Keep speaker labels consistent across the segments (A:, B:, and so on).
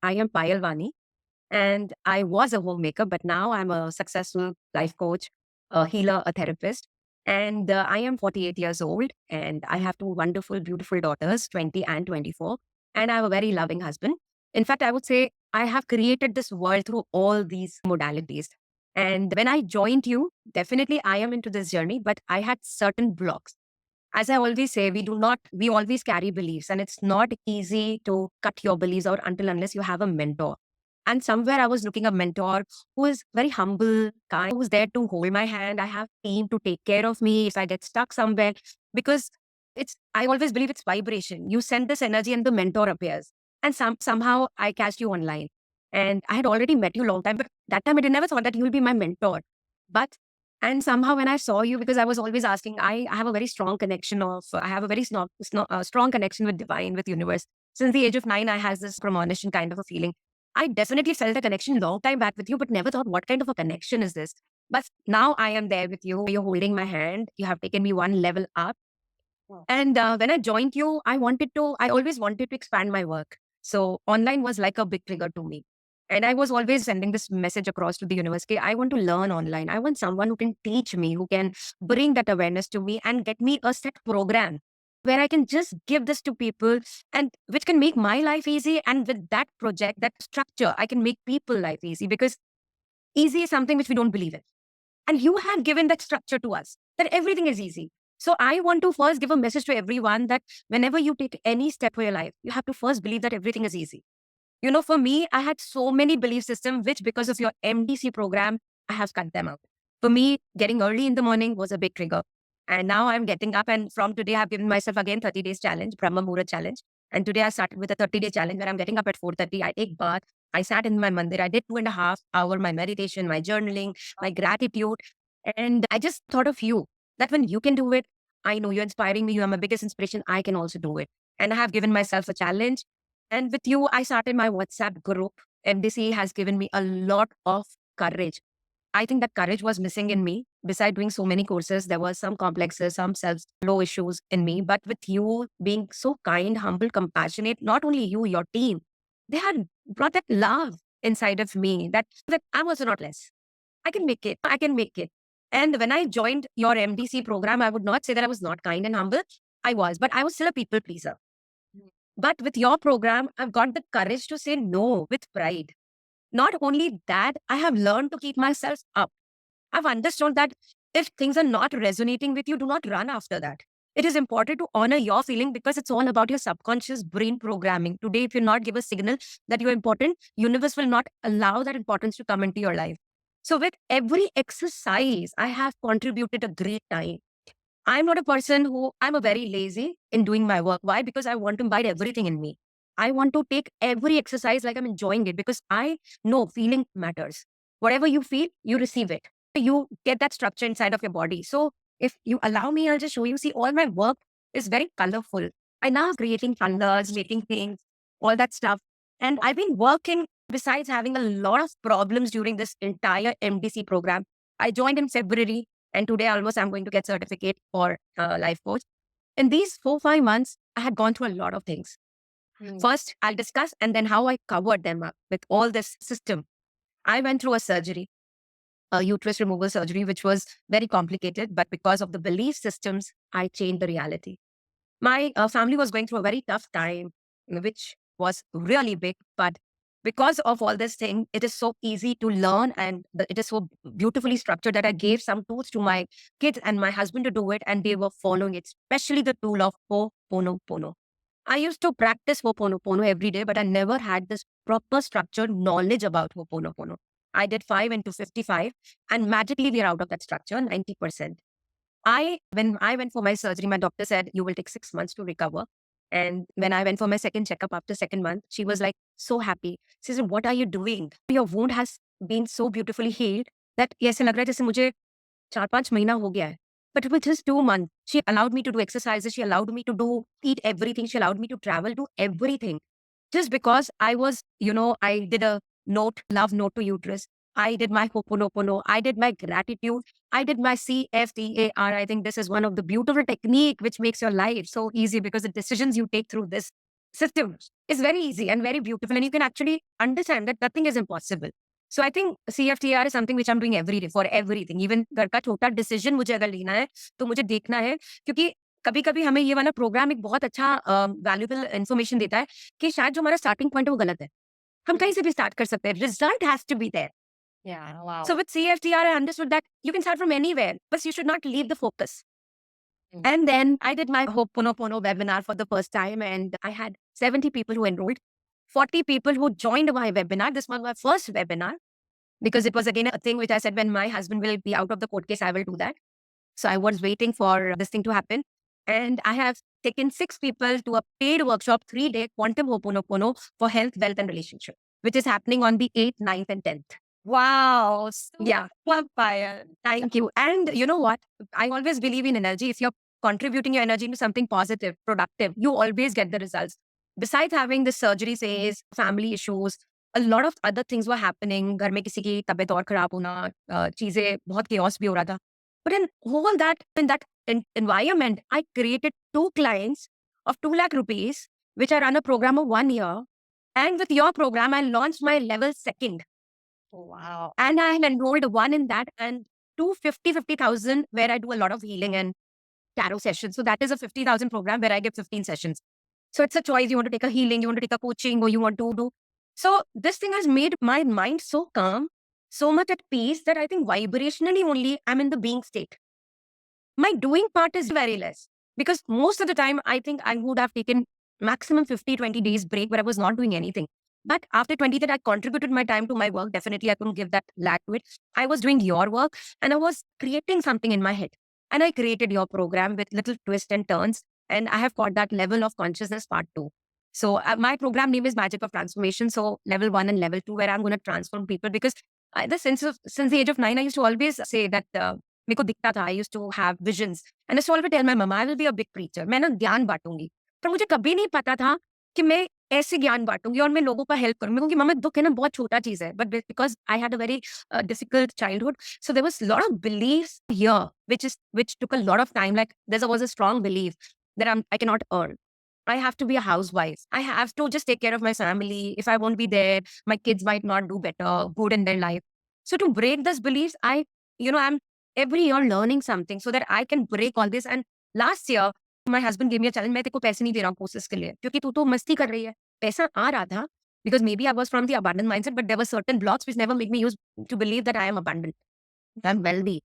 A: I am Payal Vani, and I was a homemaker, but now I'm a successful life coach, a healer, a therapist. And I am 48 years old, and I have two wonderful, beautiful daughters, 20 and 24. And I have a very loving husband. In fact, I would say I have created this world through all these modalities. And when I joined you, definitely I am into this journey, but I had certain blocks. As I always say, we always carry beliefs, and it's not easy to cut your beliefs out until unless you have a mentor. And somewhere I was looking a mentor who is very humble, kind, who's there to hold my hand. I have team to take care of me if I get stuck somewhere. Because I always believe it's vibration. You send this energy and the mentor appears. And somehow I catch you online. And I had already met you a long time, but that time I never thought that you will be my mentor. But and somehow when I saw you, because I was always asking, I have a very strong connection I have a very strong connection with divine, with universe. Since the age of 9, I has this premonition kind of a feeling. I definitely felt a connection long time back with you, but never thought what kind of a connection is this. But now I am there with you. You're holding my hand. You have taken me one level up. Wow. And when I joined you, I always wanted to expand my work. So online was like a big trigger to me. And I was always sending this message across to the university. I want to learn online. I want someone who can teach me, who can bring that awareness to me and get me a set program where I can just give this to people and which can make my life easy. And with that project, that structure, I can make people life easy because easy is something which we don't believe in. And you have given that structure to us, that everything is easy. So I want to first give a message to everyone that whenever you take any step for your life, you have to first believe that everything is easy. For me, I had so many belief systems, which because of your MDC program, I have cut them out. For me, getting early in the morning was a big trigger. And now I'm getting up, and from today, I've given myself again 30 days challenge, Brahma Muhurt challenge. And today I started with a 30-day challenge where I'm getting up at 4:30. I take bath. I sat in my mandir. I did 2.5 hour my meditation, my journaling, my gratitude. And I just thought of you that when you can do it, I know you're inspiring me. You are my biggest inspiration. I can also do it. And I have given myself a challenge. And with you, I started my WhatsApp group. MDC has given me a lot of courage. I think that courage was missing in me. Besides doing so many courses, there was some complexes, some self-low issues in me. But with you being so kind, humble, compassionate, not only you, your team, they had brought that love inside of me that I'm also not less. I can make it. I can make it. And when I joined your MDC program, I would not say that I was not kind and humble. I was, but I was still a people pleaser. But with your program, I've got the courage to say no with pride. Not only that, I have learned to keep myself up. I've understood that if things are not resonating with you, do not run after that. It is important to honor your feeling because it's all about your subconscious brain programming. Today, if you not give a signal that you're important, universe will not allow that importance to come into your life. So with every exercise, I have contributed a great time. I'm not a person I'm a very lazy in doing my work. Why? Because I want to imbibe everything in me. I want to take every exercise like I'm enjoying it because I know feeling matters. Whatever you feel, you receive it. You get that structure inside of your body. So if you allow me, I'll just show you. See, all my work is very colorful. I now creating colors, making things, all that stuff. And I've been working besides having a lot of problems during this entire MDC program. I joined in February and today almost I'm going to get certificate for life coach. In these 4, 5 months, I had gone through a lot of things. First, I'll discuss and then how I covered them up with all this system. I went through a surgery, a uterus removal surgery, which was very complicated, but because of the belief systems, I changed the reality. My family was going through a very tough time, which was really big, but because of all this thing, it is so easy to learn and it is so beautifully structured that I gave some tools to my kids and my husband to do it, and they were following it, especially the tool of Ho'oponopono. I used to practice Ho'oponopono every day, but I never had this proper structured knowledge about Ho'oponopono. I did 5 into 55, and magically we are out of that structure, 90%. When I went for my surgery, my doctor said, you will take 6 months to recover. And when I went for my second checkup after second month, she was like so happy. She said, what are you doing? Your wound has been so beautifully healed that ऐसे लग रहा है जैसे मुझे 4, 5 महीना हो गया है. But it was just 2 months. She allowed me to do exercises. She allowed me to eat everything. She allowed me to travel, do everything. Just because I did a love note to uterus. I did my Ho'oponopono. I did my gratitude. I did my CFTAR. I think this is one of the beautiful technique which makes your life so easy because the decisions you take through this system is very easy and very beautiful, and you can actually understand that nothing is impossible. So I think CFTR is something which I'm doing every day for everything. Even घर का छोटा decision मुझे अगर लेना है तो मुझे देखना है, क्योंकि कभी-कभी हमें ये वाला प्रोग्राम एक बहुत अच्छा वैल्यूएबल इन्फॉर्मेशन देता है कि शायद जो हमारा स्टार्टिंग पॉइंट है वो गलत है। हम कहीं से भी स्टार्ट कर सकते हैं। Result has to be there.
B: Yeah, wow.
A: So with CFTR, I understood that you can start from anywhere, but you should not leave the focus. And then I did my Ho'oponopono webinar for the first time, and I had 70 people who enrolled, 40 people who joined my webinar. This was my first webinar because it was again a thing which I said when my husband will be out of the court case, I will do that. So I was waiting for this thing to happen. And I have taken 6 people to a paid workshop, 3-day quantum Ho'oponopono for health, wealth, and relationship, which is happening on the 8th, 9th, and 10th.
B: Wow.
A: Yeah.
B: Payal.
A: Thank you. And you know what? I always believe in energy. If you're contributing your energy into something positive, productive, you always get the results. Besides having the surgery phase, family issues, a lot of other things were happening. घर में किसी की तबीयत और खराब होना, चीजें बहुत chaos भी हो रहा था. But in that environment, I created 2 clients of 2 lakh rupees, which I run a program of 1 year. And with your program, I launched my level 2nd.
B: Wow.
A: And I enrolled one in that, and 50,000 where I do a lot of healing and tarot sessions. So that is a 50,000 program where I give 15 sessions. So it's a choice. You want to take a healing, you want to take a coaching, or you want to do. So this thing has made my mind so calm, so much at peace that I think vibrationally only I'm in the being state. My doing part is very less because most of the time I think I would have taken maximum 50, 20 days break where I was not doing anything. But after 20 that I contributed my time to my work, definitely I couldn't give that lack to it. I was doing your work and I was creating something in my head. And I created your program with little twists and turns. And I have got that level of consciousness part 2. So my program name is Magic of Transformation. So level 1 and level 2, where I'm going to transform people because since the age of 9, I used to always say that मेरे को दिखता था, I used to have visions. And I used to always tell my mama, I will be a big preacher. मैं ना ज्ञान बांटूंगी. पर मुझे कभी नहीं पता था कि मैं ऐसे ज्ञान बांटूंगी और मैं लोगों का हेल्प करूंगी, क्योंकि मम्मा दुख है ना बहुत छोटा चीज है, but because I had a very difficult childhood, so there was lot of believes here which took a lot of time. Like there was a strong belief that I cannot earn. I have to be a housewife. I have to just take care of my family. If I won't be there, my kids might not do better, good in their life. So to break these beliefs, I'm every year learning something so that I can break all this. And last year, my husband gave me a challenge. मैं तेरे को पैसे नहीं दे रहा हूँ courses के लिए, क्योंकि तू तो मस्ती कर रही है. पैसा आ रहा था because maybe I was from the abundant mindset, but there were certain blocks which never made me use to believe that I am abundant, I'm wealthy.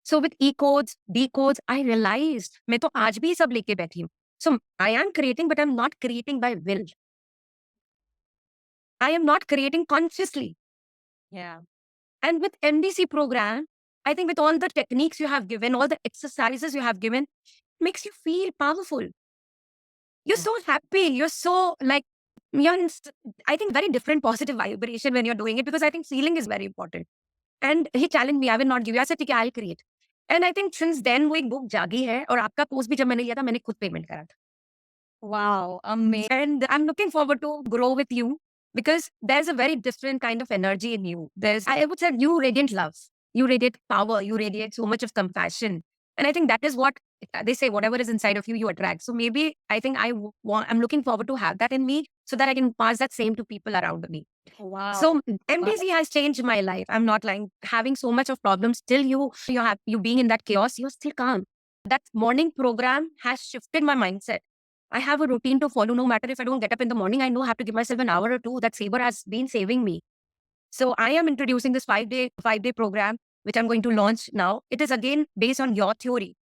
A: So with E-codes, D-codes, I realized मैं तो आज भी सब लेके बैठी हूँ. So I am creating, but I'm not creating by will. I am not creating consciously.
B: Yeah.
A: And with MDC program, I think with all the techniques you have given, all the exercises you have given, makes you feel powerful. You're so happy. You're so like, I think very different positive vibration when you're doing it, because I think feeling is very important. And he challenged me, I will not give you. I said, ठीक है, I'll create. And I think since then वो एक book जागी है, और आपका course भी जब मैंने लिया था, मैंने खुद पेमेंट करा था.
B: Wow. Amazing.
A: And I'm looking forward to grow with you because there's a very different kind of energy in you. I would say you radiate love, you radiate power, you radiate so much of compassion. And I think that is what they say, whatever is inside of you, you attract. So maybe I think I'm looking forward to have that in me so that I can pass that same to people around me.
B: Wow.
A: So MDC has changed my life. I'm not lying. Having so much of problems, still you being in that chaos, you're still calm. That morning program has shifted my mindset. I have a routine to follow. No matter if I don't get up in the morning, I know I have to give myself an hour or two. That saver has been saving me. So I am introducing this 5-day program, which I'm going to launch now. It is again based on your theory,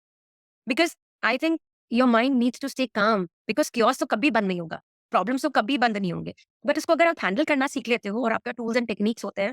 A: because I think your mind needs to stay calm, because chaos तो कभी बंद नहीं होगा, problems तो कभी बंद नहीं होंगे. But इसको अगर आप handle करना सीख लेते हो और आपका tools and techniques होते हैं,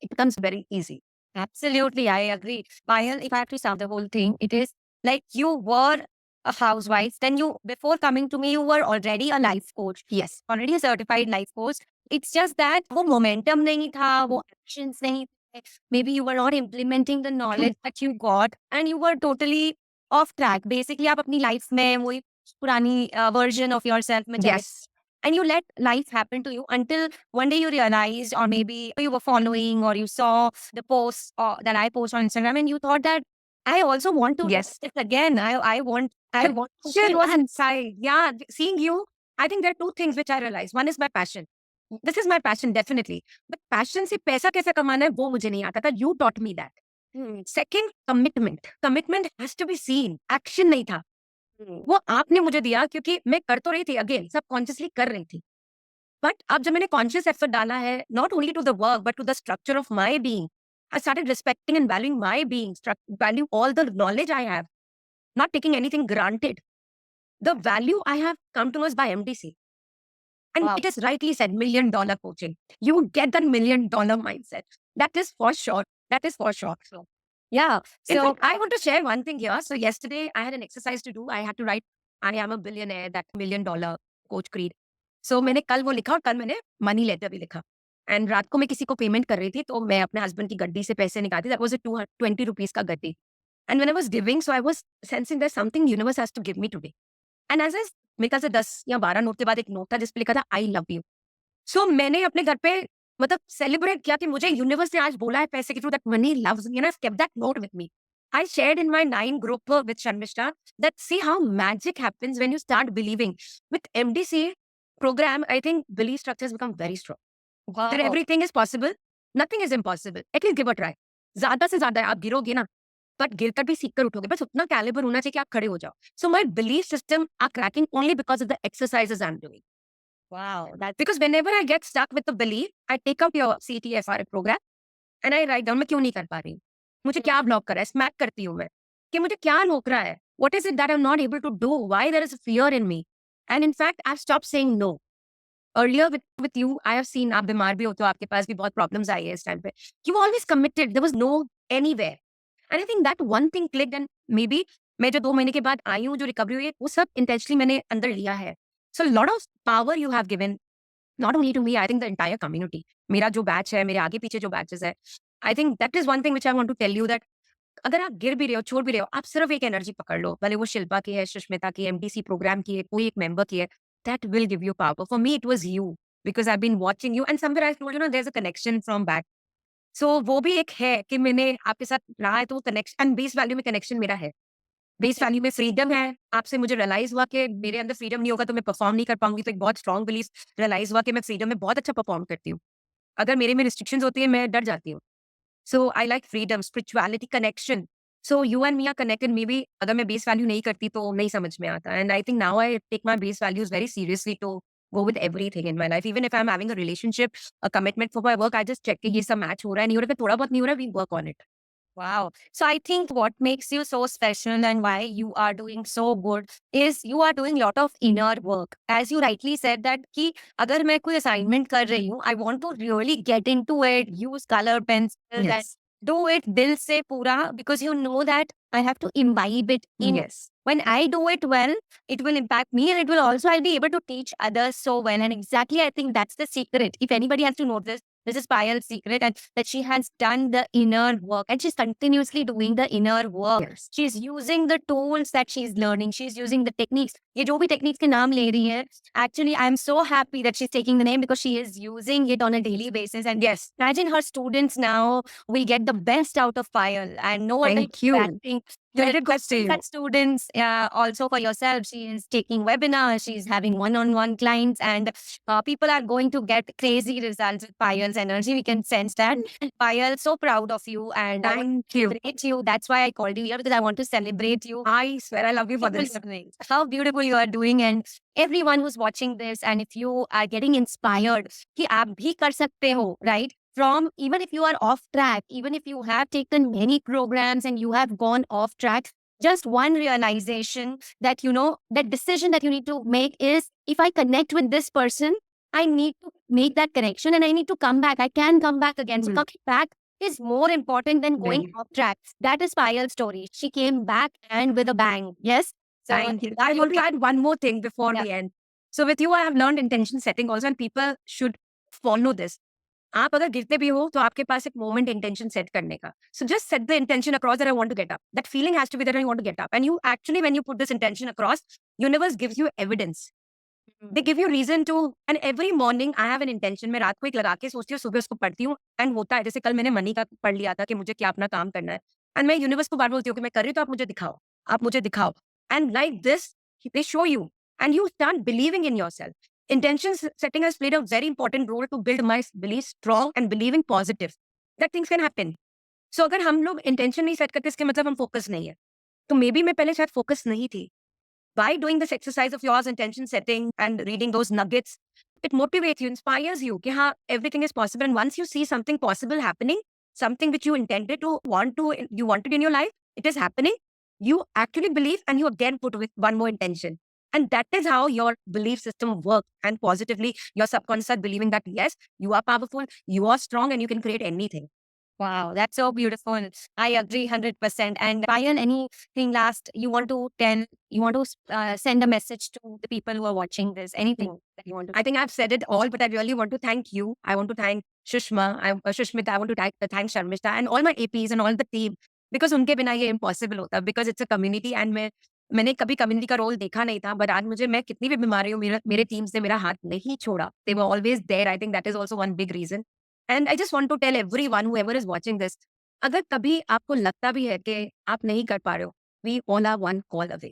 A: it becomes very easy.
B: Absolutely, I agree. Payal, if I have to sum the whole thing, it is like you were a housewife. Then before coming to me, you were already a life coach.
A: Yes.
B: Already a certified life coach. It's just that वो momentum नहीं था, वो actions नहीं थे. Maybe you were not implementing the knowledge that you got, and you were totally off track. Basically, आप अपनी life में वही पुरानी version of yourself में चले.
A: Yes.
B: And you let life happen to you until one day you realized, or maybe you were following, or you saw the post that I post on Instagram, and you thought that I also want to do
A: Yes.
B: this again. I want
A: Passion was inside. Yeah. Seeing you, I think there are two things which I realise, one is my passion, this is my passion definitely, but passion से पैसा कैसे कमाना है वो मुझे नहीं आता था, you taught me that. Second, commitment, commitment has to be seen, action नहीं था, वो आपने मुझे दिया क्योंकि मैं कर तो रही थी, अगेन सबकॉन्शियसली कर रही थी, बट अब जब मैंने कॉन्शियस एफर्ट डाला है, not only to the work but to the structure of my being, I started respecting and valuing my being, value all the knowledge I have, not taking anything granted. The value I have come to know is by MDC. And
B: Wow.
A: it is rightly said, $1 million coaching. You get that $1 million mindset. That is for sure. That is for sure. So,
B: Yeah.
A: in
B: So
A: fact, I want to share one thing here. So, yesterday I had an exercise to do. I had to write, I am a billionaire, that $1 million coach creed. So, मैंने कल वो लिखा और कल मैंने money letter भी लिखा. And रात को मैं किसी को पेमेंट कर रही थी, तो मैं अपने हस्बैंड की गड्डी से पैसे निकालती, दैट वाज अ 20 रुपीज का गड्डी. And when I was giving, so I was sensing that something universe has to give me today. And as मेरे ख्याल से 10 या 12 नोट के बाद एक नोट था जिस पे लिखा था आई लव यू। सो मैंने अपने घर पे मतलब सेलिब्रेट किया कि मुझे यूनिवर्स ने आज बोला है पैसे के through that money loves me, and I kept that note with me. I shared in my 9 group with Sharmishta that see how magic happens when you start believing. With MDC program, I think belief structures become very strong. That
B: wow.
A: everything is possible, nothing is impossible. At least give a try. ज़्यादा से ज़्यादा आप गिरोगे ना, but गिरकर भी सीख कर उठोगे, बस उतना कैलिबर होना चाहिए कि आप खड़े हो जाओ. So my belief system are cracking only because of the exercises I am doing.
B: Wow. That's
A: because whenever I get stuck with the belief, I take out your CTFR program and I write down मैं क्यों नहीं कर पा रही हूँ? मुझे क्या block कर रहा है? स्मैक करती हूँ मैं, कि मुझे क्या रोक रहा है? What is it that I am not able to do? Why there is a fear in me? And in fact I have stopped saying no. Earlier with you I have seen, आप बीमार भी होते हो, आपके पास भी बहुत problems आई है इस टाइम पे. You were always committed, there was no anywhere. And I think that one thing clicked, and maybe मैं जो 2 महीने के बाद आई हूँ, जो रिकवरी हुई है, वो सब इंटेंशनली मैंने अंदर लिया है. So lot of power you have given, not only to me, I think the entire community. मेरा जो बैच है, मेरे आगे पीछे जो बैचेस है, I think that is one thing which I want to tell you that अगर आप गिर भी रहे हो, छोड़ भी रहे हो, आप सिर्फ एक एनर्जी पकड़ लो, भले वो शिल्पा की है, सुष्मिता की, एमडीसी प्रोग्राम की है, कोई एक मेंबर की है, that will give you power. For me it was you, because I have been watching you and somewhere I told you no there is a connection from back. So वो भी एक है कि मैंने आपके साथ रहा है, तो कनेक्शन एंड बेस वैल्यू में कनेक्शन मेरा है. बेस वैल्यू में फ्रीडम है. आपसे मुझे रियलाइज हुआ कि मेरे अंदर फ्रीडम नहीं होगा तो मैं परफॉर्म नहीं कर पाऊंगी, तो एक बहुत स्ट्रॉन्ग बिलीफ रियलाइज हुआ कि मैं फ्रीडम में बहुत अच्छा परफॉर्म करती हूँ. अगर मेरे में रिस्ट्रिक्शंस होती है, मैं डर जाती हूँ. So I like freedom, spirituality, connection. So you and me are connected. Maybe अगर मैं base value नहीं करती तो नहीं समझ में आता. And I think now I take my base values very seriously to go with everything in my life. Even if I'm having a relationship, a commitment for my work, I just check कि ये सब match हो रहा है, नहीं हो रहा है, थोड़ा बहुत नहीं हो रहा है, we work on it.
B: wow. So I think what makes you so special and why you are doing so good is you are doing lot of inner work. As you rightly said that कि अगर मैं कोई assignment कर रही हूँ, I want to really get into it, use color pencils and
A: Yes.
B: do it दिल से पूरा because you know that I have to imbibe it in.
A: Yes.
B: When I do it well, it will impact me and it will also I'll be able to teach others so well. And exactly I think that's the secret. If anybody has to know this is Payal's secret and that she has done the inner work and she's continuously doing the inner work.
A: Yes.
B: She's using the tools that she's learning. She's using the techniques. ये जो भी techniques के नाम ले रही है, actually I'm so happy that she's taking the name because she is using it on a daily basis. And
A: Yes.
B: imagine her students now will get the best out of Payal and no other
A: Thank you.
B: practicing.
A: Credit goes to you.
B: Such students, also for yourself, she is taking webinars, she's having one-on-one clients, and people are going to get crazy results with Payal's energy. We can sense that. Payal, so proud of you, and I want
A: Thank
B: to
A: you.
B: celebrate you. That's why I called you here because I want to celebrate you.
A: I swear I love you for
B: Beautiful
A: this.
B: you're doing. How beautiful you are doing, and everyone who's watching this, and if you are getting inspired, कि आप भी कर सकते हो, right? From even if you are off track, even if you have taken many programs and you have gone off track, just one realization that you know that decision that you need to make is if I connect with this person, I need to make that connection and I need to come back. I can come back again. So
A: Mm.
B: coming back is more important than going
A: Very.
B: off track. That is Payal's story. She came back and with a bang. Yes. So
A: Thank you. I want to add one more thing before
B: Yeah.
A: we end. So with you, I have learned intention setting also, and people should follow this. आप अगर गिरते भी हो तो आपके पास एक moment intention set करने का. So just set the intention across that I want to get up. That feeling has to be that I want to get up. And you actually when you put this intention across, universe gives you evidence. They give you reason to. And every morning I have an intention. मैं रात को एक लगा के सोचती हूँ, सुबह उसको पढ़ती हूँ एंड होता है. जैसे कल मैंने मनी का पढ़ लिया था कि मुझे क्या अपना काम करना है, एंड मैं यूनिवर्स को बार बोलती हूँ कि मैं कर रही हूँ तो आप मुझे दिखाओ, आप मुझे दिखाओ. And like this they show you. and you start believing in yourself. Intention setting has played a very important role to build my belief strong and believing positive that things can happen. So अगर हम लोग intention नहीं set करते इसके मतलब हम focus नहीं है. तो मे बी मैं पहले शायद फोकस नहीं थी. By doing this exercise of yours, intention setting and reading those nuggets, it motivates you, inspires you. कि हाँ, everything is possible. And once you see something possible happening, something which you intended to you wanted in your life, it is happening. You actually believe, and you again put with one more intention. And that is how your belief system works. And positively, your subconscious start believing that yes, you are powerful, you are strong, and you can create anything.
B: Wow, that's so beautiful. I agree 100%. And Payal, anything last you want to tell, you want to send a message to the people who are watching this? Anything that you want to
A: I think I've said it all, but I really want to thank you. I want to thank Shushmita. I want to thank Sharmishta and all my APs and all the team because उनके बिना ये impossible होता because it's a community and मैंने कभी community का role देखा नहीं था but आज मुझे मैं कितनी भी बीमारी हूँ मेरे team से मेरा हाथ नहीं छोड़ा. They were always there. I think that is also one big reason. And I just want to tell everyone, whoever is watching this, अगर कभी आपको लगता भी है कि आप नहीं कर पा रहे हो, we all are one call away.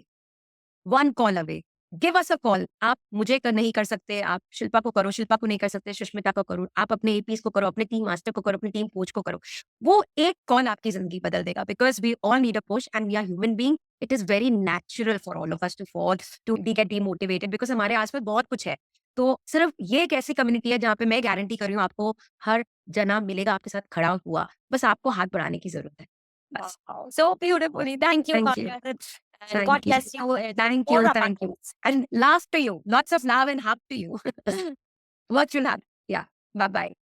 A: One call away. Give us a call. आप मुझे नहीं कर सकते, आप शिल्पा को करो, शिल्पा को नहीं कर सकते, सुष्मिता को करो, आप अपने एपीज को करो, अपने टीम मास्टर को करो, अपनी टीम कोच को करो. वो एक कॉल आपकी जिंदगी बदल देगा because we all need a push and we are human being. It is very natural for all of us to fall to be get demotivated because हमारे आसपास बहुत कुछ है. तो सिर्फ ये एक ऐसी कम्युनिटी है जहाँ पे मैं गारंटी कर रही हूँ आपको हर जना मिलेगा आपके साथ खड़ा हुआ. बस आपको हाथ बढ़ाने की जरूरत है. बस.
B: wow, so beautifully. Thank you,
A: Thank you.
B: Payal. And God
A: Thank you.
B: bless you.
A: Thank
B: More
A: you.
B: of
A: Thank you.
B: us.
A: And love to you. Lots of love and hug to you. Virtual hug. Yeah. Bye bye.